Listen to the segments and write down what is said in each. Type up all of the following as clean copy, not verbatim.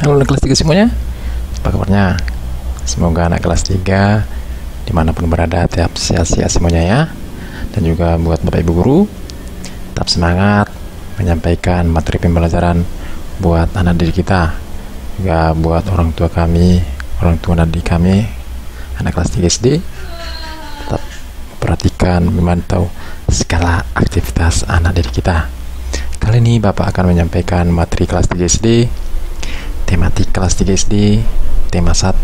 Halo anak kelas 3 semuanya, apa kabarnya? Semoga anak kelas 3 dimanapun berada tetap sehat-sehat semuanya ya. Dan juga buat Bapak Ibu Guru, tetap semangat menyampaikan materi pembelajaran buat anak didik kita, juga buat orang tua kami, orang tua anak didik kami, anak kelas 3 SD. Tetap perhatikan, memantau segala aktivitas anak didik kita. Kali ini Bapak akan menyampaikan materi kelas 3 SD, tematik kelas 3 SD, tema 1,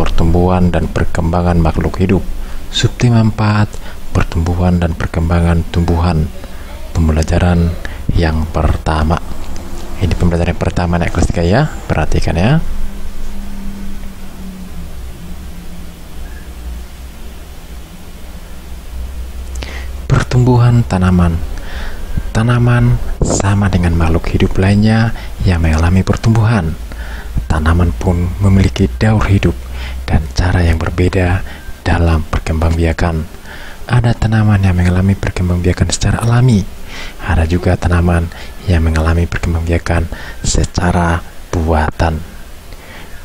pertumbuhan dan perkembangan makhluk hidup. Subtema 4, pertumbuhan dan perkembangan tumbuhan. Pembelajaran yang pertama. Ini pembelajaran yang pertama anak kelas 3 ya, perhatikan ya. Pertumbuhan tanaman. Tanaman sama dengan makhluk hidup lainnya yang mengalami pertumbuhan. Tanaman pun memiliki daur hidup dan cara yang berbeda dalam perkembangbiakan. Ada tanaman yang mengalami perkembangbiakan secara alami. Ada juga tanaman yang mengalami perkembangbiakan secara buatan.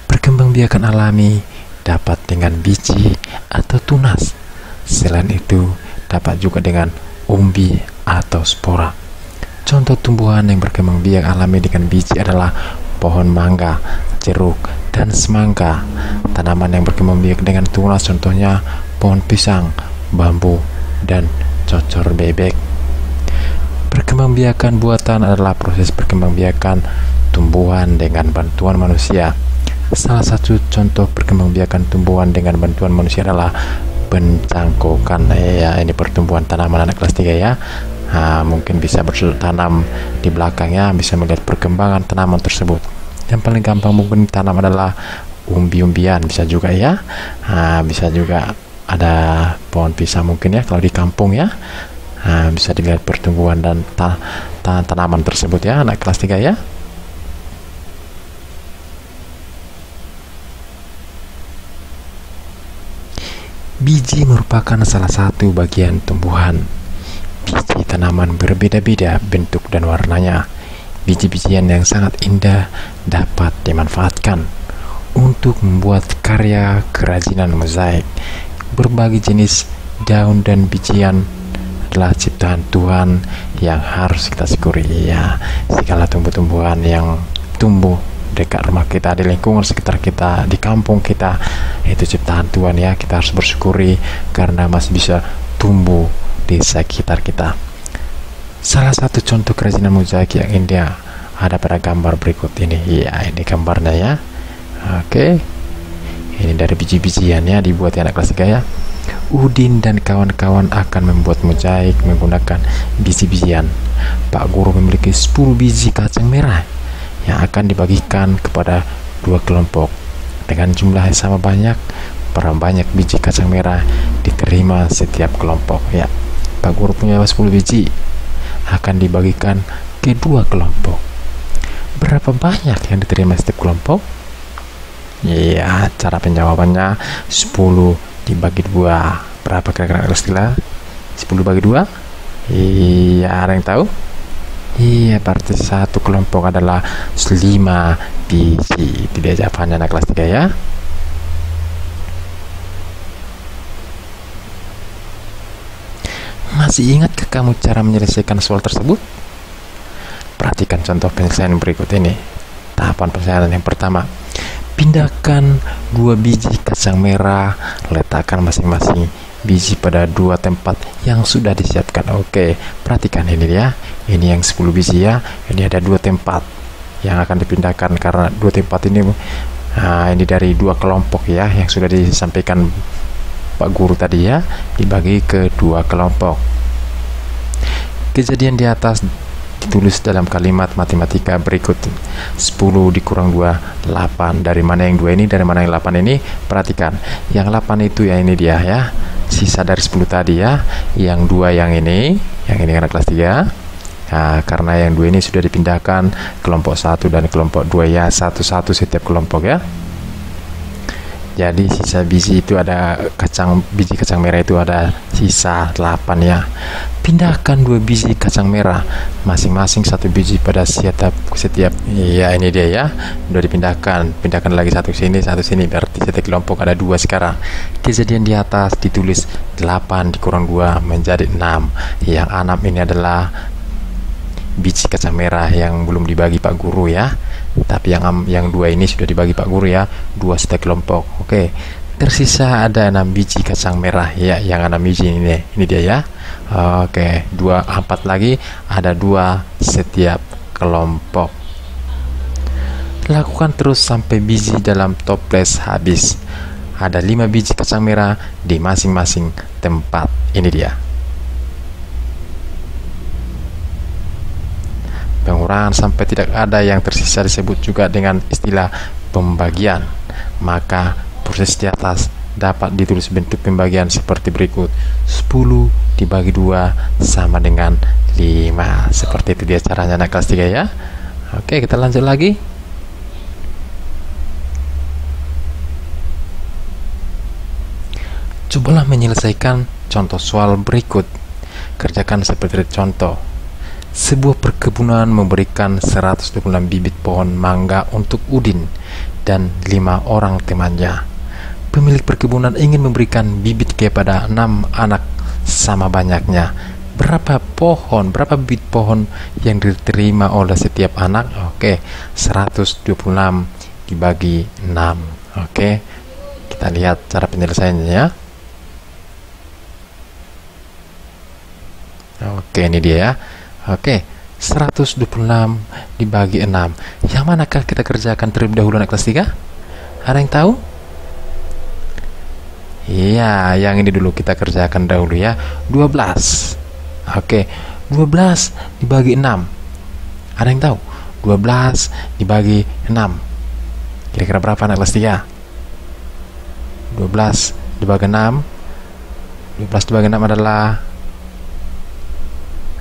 Perkembangbiakan alami dapat dengan biji atau tunas. Selain itu, dapat juga dengan umbi atau spora. Contoh tumbuhan yang berkembang biak alami dengan biji adalah pohon mangga, jeruk, dan semangka. Tanaman yang berkembang biak dengan tunas contohnya pohon pisang, bambu, dan cocor bebek. Perkembangbiakan buatan adalah proses perkembangbiakan tumbuhan dengan bantuan manusia. Salah satu contoh perkembangbiakan tumbuhan dengan bantuan manusia adalah pencangkokan. Ya, ini pertumbuhan tanaman anak kelas 3 ya. Mungkin bisa bercocok tanam di belakangnya, bisa melihat perkembangan tanaman tersebut. Yang paling gampang mungkin tanam adalah umbi-umbian, bisa juga ya. Bisa juga ada pohon pisang mungkin ya kalau di kampung ya. Bisa dilihat pertumbuhan dan tanaman tersebut ya anak kelas 3 ya. Biji merupakan salah satu bagian tumbuhan. Biji tanaman berbeda-beda bentuk dan warnanya. Biji-bijian yang sangat indah dapat dimanfaatkan untuk membuat karya kerajinan mozaik. Berbagai jenis daun dan bijian adalah ciptaan Tuhan yang harus kita syukuri ya. Segala tumbuh-tumbuhan yang tumbuh dekat rumah kita, di lingkungan sekitar kita, di kampung kita, itu ciptaan Tuhan ya. Kita harus bersyukuri karena masih bisa tumbuh di sekitar kita. Salah satu contoh kerajinan mozaik yang indah ada pada gambar berikut ini ya. Ini gambarnya ya. Oke, ini dari biji-bijiannya dibuat ya anak kelas 3 ya. Udin dan kawan-kawan akan membuat mozaik menggunakan biji-bijian. Pak Guru memiliki 10 biji kacang merah yang akan dibagikan kepada 2 kelompok dengan jumlah yang sama banyak. Berapa banyak biji kacang merah diterima setiap kelompok ya. Pak Guru punya 10 biji, akan dibagikan ke 2 kelompok. Berapa banyak yang diterima setiap kelompok? Ya, cara penjawabannya 10 dibagi 2. Berapa kira-kira istilah? 10 bagi 2? Iya, ada yang tahu? Iya, berarti satu kelompok adalah 5 biji. Tidak jawabannya anak kelas 3 ya. Masih ingatkah kamu cara menyelesaikan soal tersebut? Perhatikan contoh penyelesaian berikut ini. Tahapan penyelesaian yang pertama. Pindahkan 2 biji kacang merah, letakkan masing-masing biji pada 2 tempat yang sudah disiapkan. Oke, perhatikan ini ya. Ini yang 10 biji ya. Ini ada 2 tempat yang akan dipindahkan karena 2 tempat ini ini dari 2 kelompok ya yang sudah disampaikan Pak Guru tadi ya, dibagi ke 2 kelompok. Kejadian di atas ditulis dalam kalimat matematika berikut. 10 dikurang 2, 8. Dari mana yang 2 ini, dari mana yang 8 ini? Perhatikan, yang 8 itu ya ini dia ya, sisa dari 10 tadi ya. Yang 2 yang ini anak kelas 3. Karena yang 2 ini sudah dipindahkan kelompok 1 dan kelompok 2 ya, satu-satu setiap kelompok ya. Jadi sisa biji itu ada biji kacang merah itu ada sisa 8 ya. Pindahkan 2 biji kacang merah, masing-masing 1 biji pada setiap. Ya, ini dia ya. Udah pindahkan lagi satu sini, berarti setiap kelompok ada 2 sekarang. Kejadian di atas ditulis 8 dikurang 2 menjadi 6. Yang 6 ini adalah biji kacang merah yang belum dibagi Pak Guru ya. Tapi yang 2 ini sudah dibagi Pak Guru ya, 2 setiap kelompok. Oke. Tersisa ada 6 biji kacang merah ya, yang 6 biji ini dia ya. Oke, 4 lagi, ada 2 setiap kelompok. Lakukan terus sampai biji dalam toples habis. Ada 5 biji kacang merah di masing-masing tempat. Ini dia. Pengurangan sampai tidak ada yang tersisa disebut juga dengan istilah pembagian. Maka proses di atas dapat ditulis bentuk pembagian seperti berikut: 10 dibagi 2 sama dengan 5. Seperti itu dia caranya anak kelas 3 ya. Oke, kita lanjut lagi. Cobalah menyelesaikan contoh soal berikut. Kerjakan seperti contoh. Sebuah perkebunan memberikan 126 bibit pohon mangga untuk Udin dan 5 orang temannya. Pemilik perkebunan ingin memberikan bibit kepada 6 anak sama banyaknya. Berapa bibit pohon yang diterima oleh setiap anak? Oke, 126 dibagi 6. Oke, kita lihat cara penyelesaiannya ya. Oke, ini dia ya. Oke, 126 dibagi 6. Yang manakah kita kerjakan terlebih dahulu anak kelas 3? Ada yang tahu? Iya, yang ini dulu kita kerjakan dahulu ya. 12. Oke, 12 dibagi 6. Ada yang tahu? 12 dibagi 6. Kira-kira berapa anak kelas 3? 12 dibagi 6. 12 dibagi 6 adalah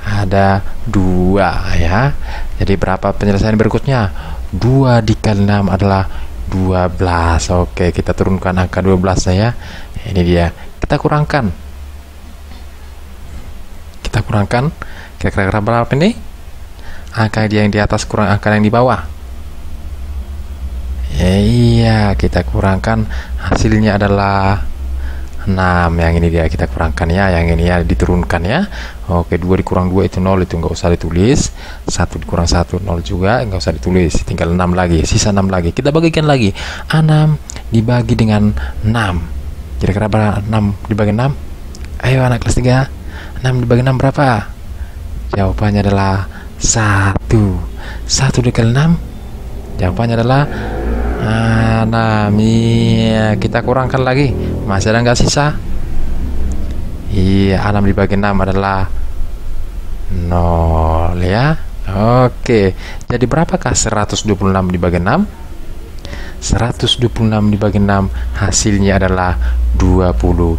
ada 2 ya. Jadi berapa penyelesaian berikutnya? 2 dikali 6 adalah 12. Oke, kita turunkan angka 12 ya. Ini dia. Kita kurangkan. Kira-kira berapa ini? Angka yang di atas kurang angka yang di bawah. Iya, kita kurangkan, hasilnya adalah 6. Yang ini dia kita kurangkan ya, yang ini ya diturunkan ya. Oke, 2 dikurang 2 itu 0, itu nggak usah ditulis. 1 dikurang 1 0 juga, nggak usah ditulis. Tinggal 6 lagi, sisa 6 lagi. Kita bagikan lagi. 6 dibagi dengan 6. Kira-kira berapa 6 dibagi 6? Ayo anak kelas 3. 6 dibagi 6 berapa? Jawabannya adalah 1. 1 dikali 6? Jawabannya adalah 6. Iya, kita kurangkan lagi. Masih ada nggak sisa? Iya, 6 dibagi 6 adalah 0 ya. Oke, jadi berapakah 126 dibagi 6? 126 dibagi 6 hasilnya adalah 21.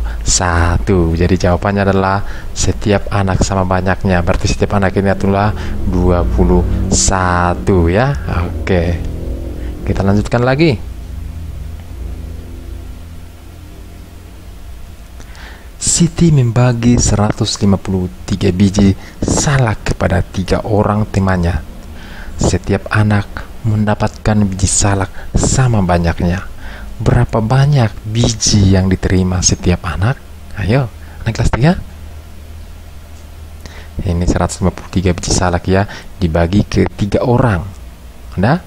Jadi jawabannya adalah setiap anak sama banyaknya. Berarti setiap anak ini adalah 21 ya. Oke, kita lanjutkan lagi. Siti membagi 153 biji salak kepada 3 orang temannya. Setiap anak mendapatkan biji salak sama banyaknya. Berapa banyak biji yang diterima setiap anak? Ayo, anak kelas 3. Ini 153 biji salak ya, dibagi ke 3 orang. Nah,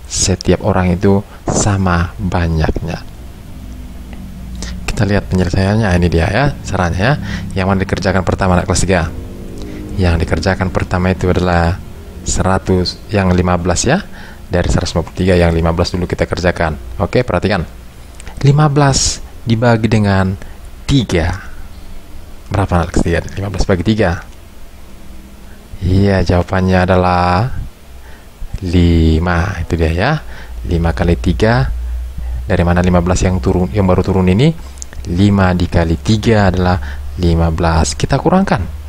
setiap orang itu sama banyaknya. Kita lihat penyelesaiannya, ini dia ya, caranya ya. Yang mana dikerjakan pertama anak kelas 3? Yang dikerjakan pertama itu adalah 100 yang 15 ya. Dari 153 yang 15 dulu kita kerjakan. Oke, perhatikan. 15 dibagi dengan 3. Berapa anak kelas 3? 15 bagi 3. Iya, jawabannya adalah 5. Itu dia ya. 5 kali 3. Dari mana 15 yang baru turun ini? 5 dikali 3 adalah 15. Kita kurangkan.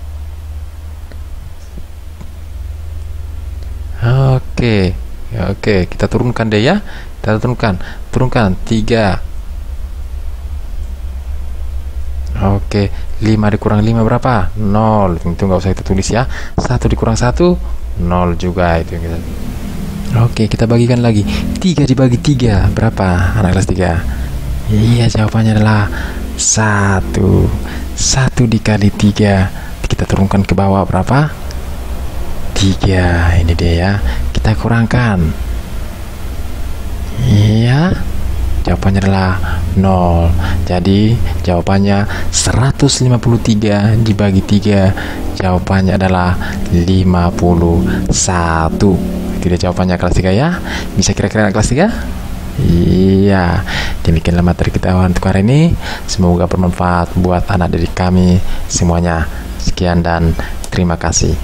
Oke, kita turunkan deh ya. Kita turunkan 3. Oke, Oke, 5 dikurang 5 berapa? 0. Itu nggak usah kita tulis ya. 1 dikurang 1, 0 juga itu. Oke, kita bagikan lagi. 3 dibagi 3 berapa? Anak kelas 3. Iya, jawabannya adalah 1. 1 dikali 3. Kita turunkan ke bawah berapa? 3. Ini dia ya. Kita kurangkan. Iya. Jawabannya adalah 0. Jadi jawabannya 153 dibagi 3. Jawabannya adalah 51. Itu dia jawabannya kelas 3 ya. Bisa kira-kira kelas 3? Iya. Demikianlah materi kita untuk hari ini. Semoga bermanfaat buat anak didik kami semuanya. Sekian dan terima kasih.